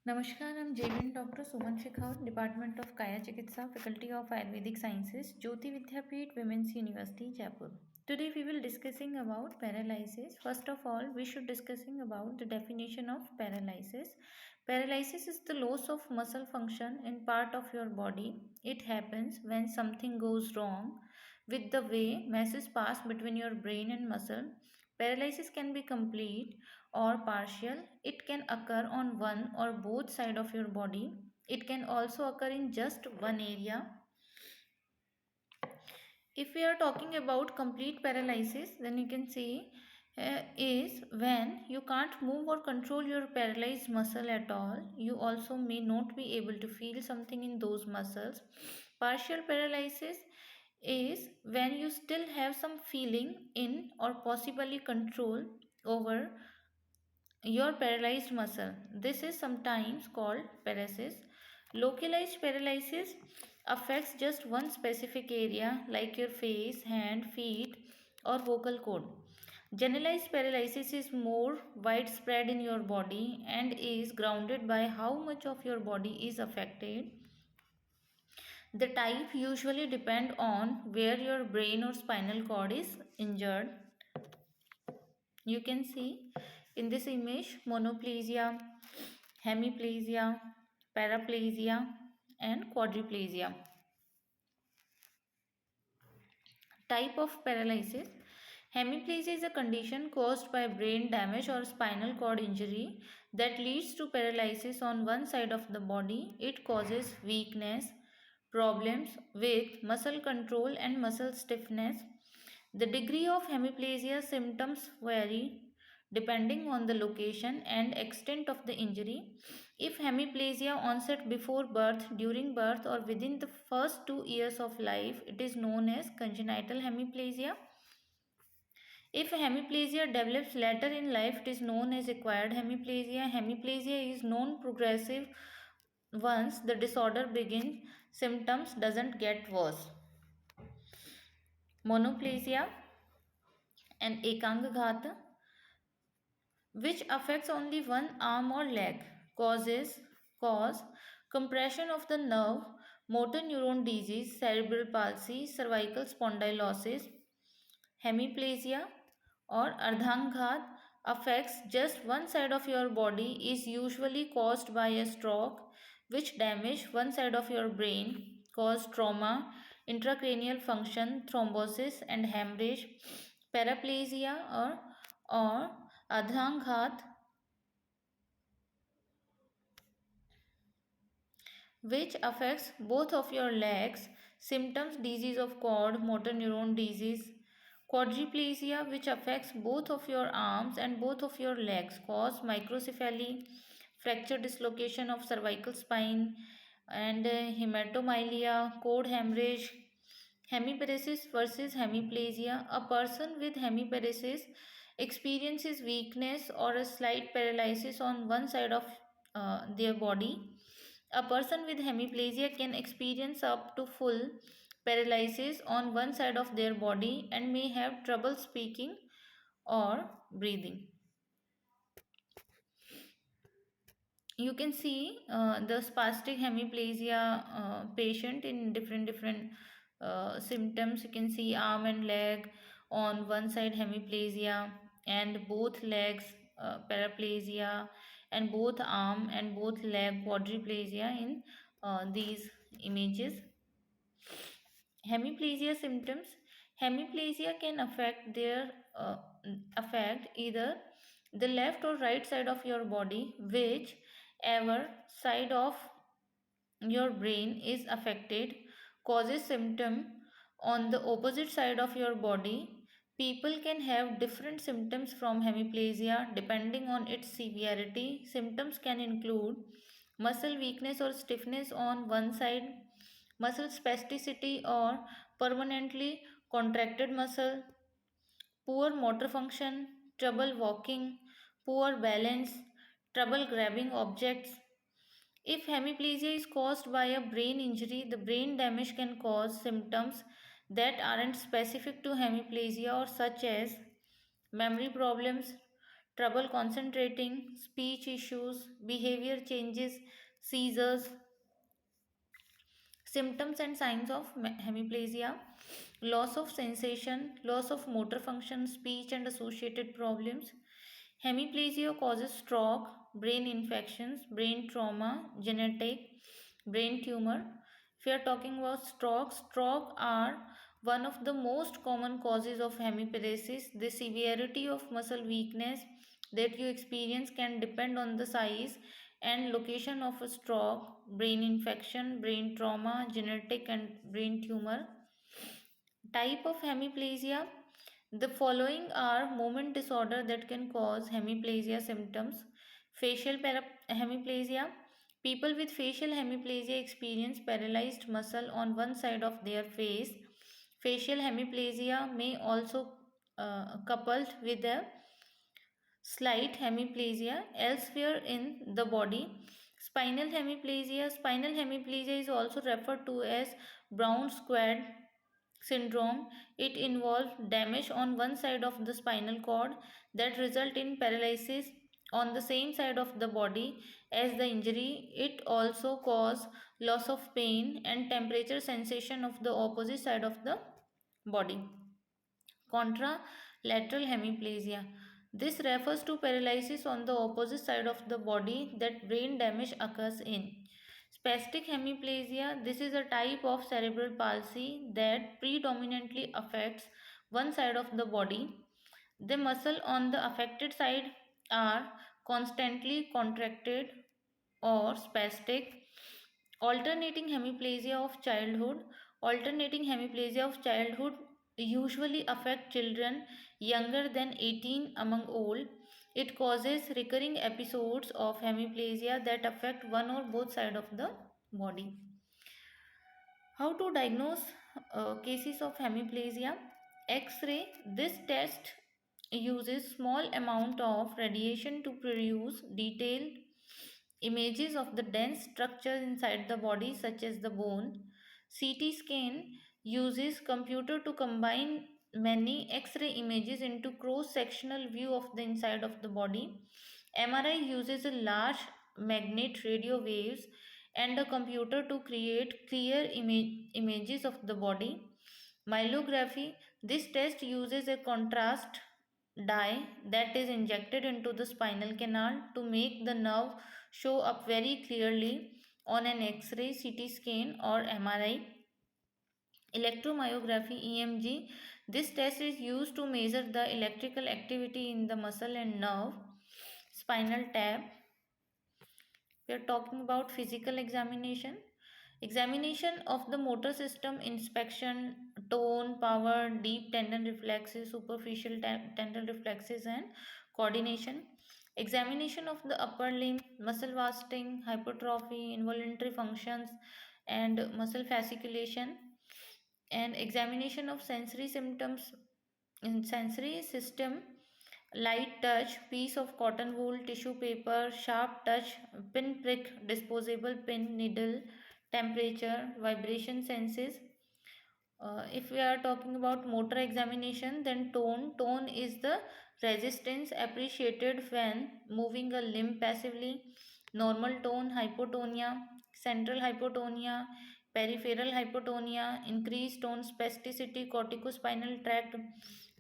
Namaskar, I'm JVN Dr. Suman Shekhar, Department of Kaya Chikitsa, Faculty of Ayurvedic Sciences, Jyoti Vidyapeeth, Women's University, Jaipur. Today we will discussing about paralysis. First of all, we should discussing about the definition of paralysis. Paralysis is the loss of muscle function in part of your body. It happens when something goes wrong with the way masses pass between your brain and muscle. Paralysis can be complete or partial. It can occur on one or both sides of your body. It can also occur in just one area. If we are talking about complete paralysis, then you can say is when you can't move or control your paralyzed muscle at all. You also may not be able to feel something in those muscles. Partial paralysis is when you still have some feeling in or possibly control over your paralyzed muscle. This is sometimes called paresis. Localized paralysis affects just one specific area like your face, hand, feet, or vocal cord. Generalized paralysis is more widespread in your body and is grounded by how much of your body is affected. The type usually depend on where your brain or spinal cord is injured. You can see in this image monoplasia, hemiplasia, paraplasia, and quadriplasia. Type of paralysis. Hemiplasia is a condition caused by brain damage or spinal cord injury that leads to paralysis on one side of the body. It causes weakness, problems with muscle control and muscle stiffness. The degree of hemiplasia symptoms vary depending on the location and extent of the injury. If hemiplasia onset before birth, during birth, or within the first 2 years of life, it is known as congenital hemiplasia. If hemiplasia develops later in life, it is known as acquired hemiplasia. Hemiplasia is non-progressive. Once the disorder begins, symptoms doesn't get worse. Monoplasia and ekangghata, which affects only one arm or leg, cause compression of the nerve, motor neuron disease, cerebral palsy, cervical spondylosis. Hemiplasia or ardhanghat affects just one side of your body, is usually caused by a stroke which damage one side of your brain, cause trauma, intracranial function, thrombosis and hemorrhage. Paraplasia or ardhanghat, which affects both of your legs. Symptoms: disease of cord, motor neuron disease. Quadriplasia, which affects both of your arms and both of your legs, cause microcephaly, fracture dislocation of cervical spine, and hematomylia, cord hemorrhage. Hemiparesis versus hemiplasia. A person with hemiparesis experiences weakness or a slight paralysis on one side of their body. A person with hemiplasia can experience up to full paralysis on one side of their body and may have trouble speaking or breathing. You can see the spastic hemiplasia patient in different symptoms. You can see arm and leg on one side hemiplasia, and both legs paraplasia, and both arm and both leg quadriplasia in these images. Hemiplasia symptoms. Hemiplasia can affect either the left or right side of your body. Whichever side of your brain is affected causes symptom on the opposite side of your body. People can have different symptoms from hemiplasia depending on its severity. Symptoms can include muscle weakness or stiffness on one side, muscle spasticity or permanently contracted muscle, poor motor function, trouble walking, poor balance, trouble grabbing objects. If hemiplasia is caused by a brain injury, the brain damage can cause symptoms that aren't specific to hemiplasia, or such as memory problems, trouble concentrating, speech issues, behavior changes, seizures. Symptoms and signs of hemiplasia: loss of sensation, loss of motor function, speech and associated problems. Hemiplasia causes stroke, brain infections, brain trauma, genetic, brain tumor. If we are talking about stroke are one of the most common causes of hemiparesis. The severity of muscle weakness that you experience can depend on the size and location of a stroke, brain infection, brain trauma, genetic and brain tumor. Type of hemiplasia: the following are movement disorder that can cause hemiplasia symptoms. Hemiplasia: people with facial hemiplasia experience paralyzed muscle on one side of their face. Facial hemiplasia may also coupled with a slight hemiplasia elsewhere in the body. Spinal hemiplasia is also referred to as brown square syndrome. It involves damage on one side of the spinal cord that result in paralysis on the same side of the body as the injury. It also cause loss of pain and temperature sensation of the opposite side of the body. Contralateral hemiplasia: this refers to paralysis on the opposite side of the body that brain damage occurs in. Spastic hemiplasia: this is a type of cerebral palsy that predominantly affects one side of the body. The muscle on the affected side are constantly contracted or spastic. Alternating hemiplasia of childhood. Alternating hemiplasia of childhood usually affect children younger than 18 among old. It causes recurring episodes of hemiplasia that affect one or both sides of the body. How to diagnose cases of hemiplasia? X-ray. This test uses small amount of radiation to produce detailed images of the dense structures inside the body such as the bone. CT scan uses computer to combine many X-ray images into cross-sectional view of the inside of the body. MRI uses a large magnet radio waves and a computer to create clear images of the body. Myelography. This test uses a contrast dye that is injected into the spinal canal to make the nerve show up very clearly on an X-ray, CT scan or MRI. Electromyography EMG. This test is used to measure the electrical activity in the muscle and nerve. Spinal tap. We are talking about physical examination. Examination of the motor system, inspection, tone, power, deep tendon reflexes, superficial tendon reflexes and coordination. Examination of the upper limb, muscle wasting, hypertrophy, involuntary functions and muscle fasciculation. And examination of sensory symptoms in sensory system: light touch, piece of cotton wool, tissue paper, sharp touch, pin prick, disposable pin, needle, temperature, vibration senses. If we are talking about motor examination, then tone is the resistance appreciated when moving a limb passively. Normal tone, hypotonia, central hypotonia, peripheral hypotonia, increased tone spasticity, corticospinal tract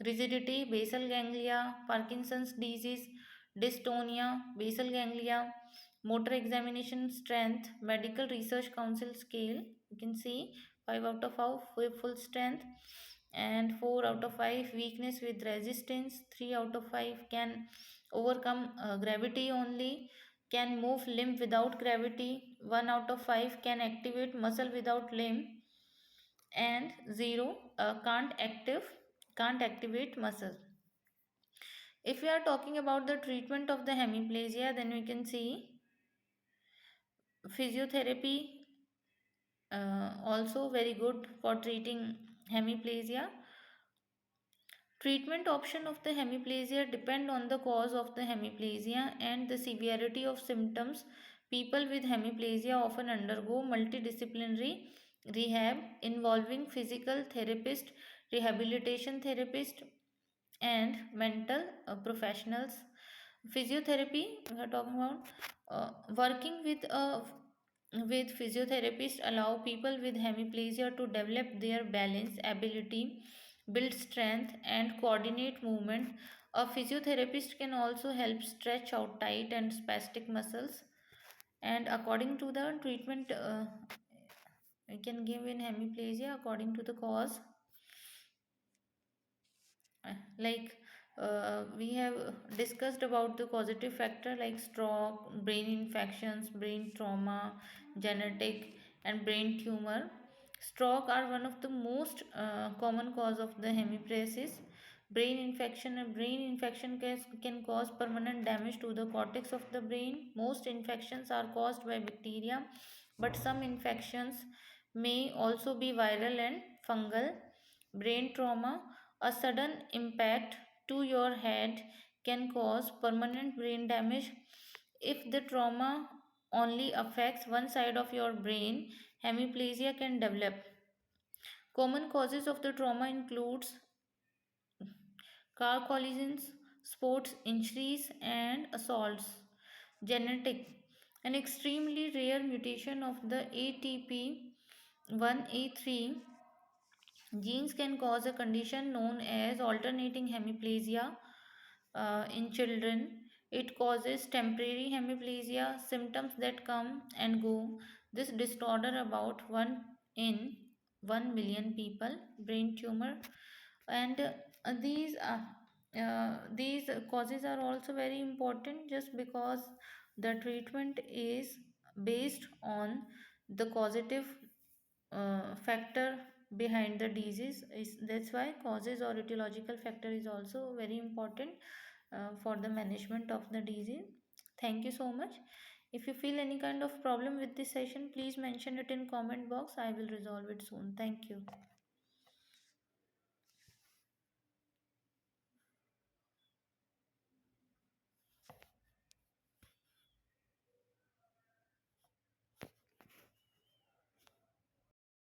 rigidity, basal ganglia, Parkinson's disease, dystonia, basal ganglia. Motor examination strength, Medical Research Council scale, you can see 5 out of 5 full strength and 4 out of 5 weakness with resistance, 3 out of 5 can overcome gravity only, can move limb without gravity, 1 out of 5 can activate muscle without limb, and 0 can't activate muscle. If we are talking about the treatment of the hemiplasia, then we can see physiotherapy also very good for treating hemiplasia. Treatment option of the hemiplasia depend on the cause of the hemiplasia and the severity of symptoms. People with hemiplasia often undergo multidisciplinary rehab involving physical therapist, rehabilitation therapist and mental professionals. Physiotherapy, we are talking about working with physiotherapists allow people with hemiplegia to develop their balance ability, build strength and coordinate movement. A physiotherapist can also help stretch out tight and spastic muscles. And according to the treatment, we can give in hemiplegia according to the cause. Like we have discussed about the causative factor like stroke, brain infections, brain trauma, genetic and brain tumor. Stroke are one of the most common cause of the hemiparesis. Brain infection can cause permanent damage to the cortex of the brain. Most infections are caused by bacteria, but some infections may also be viral and fungal. Brain trauma, a sudden impact to your head, can cause permanent brain damage. If the trauma only affects one side of your brain, hemiplegia can develop. Common causes of the trauma includes car collisions, sports injuries and assaults. Genetic, an extremely rare mutation of the ATP1A3 genes can cause a condition known as alternating hemiplegia in children. It causes temporary hemiplegia, symptoms that come and go. This disorder about 1 in 1 million people, brain tumor, and these causes are also very important just because the treatment is based on the causative factor behind the disease. Is that's why causes or etiological factor is also very important for the management of the disease. Thank you so much. If you feel any kind of problem with this session, please mention it in comment box. I will resolve it soon. Thank you.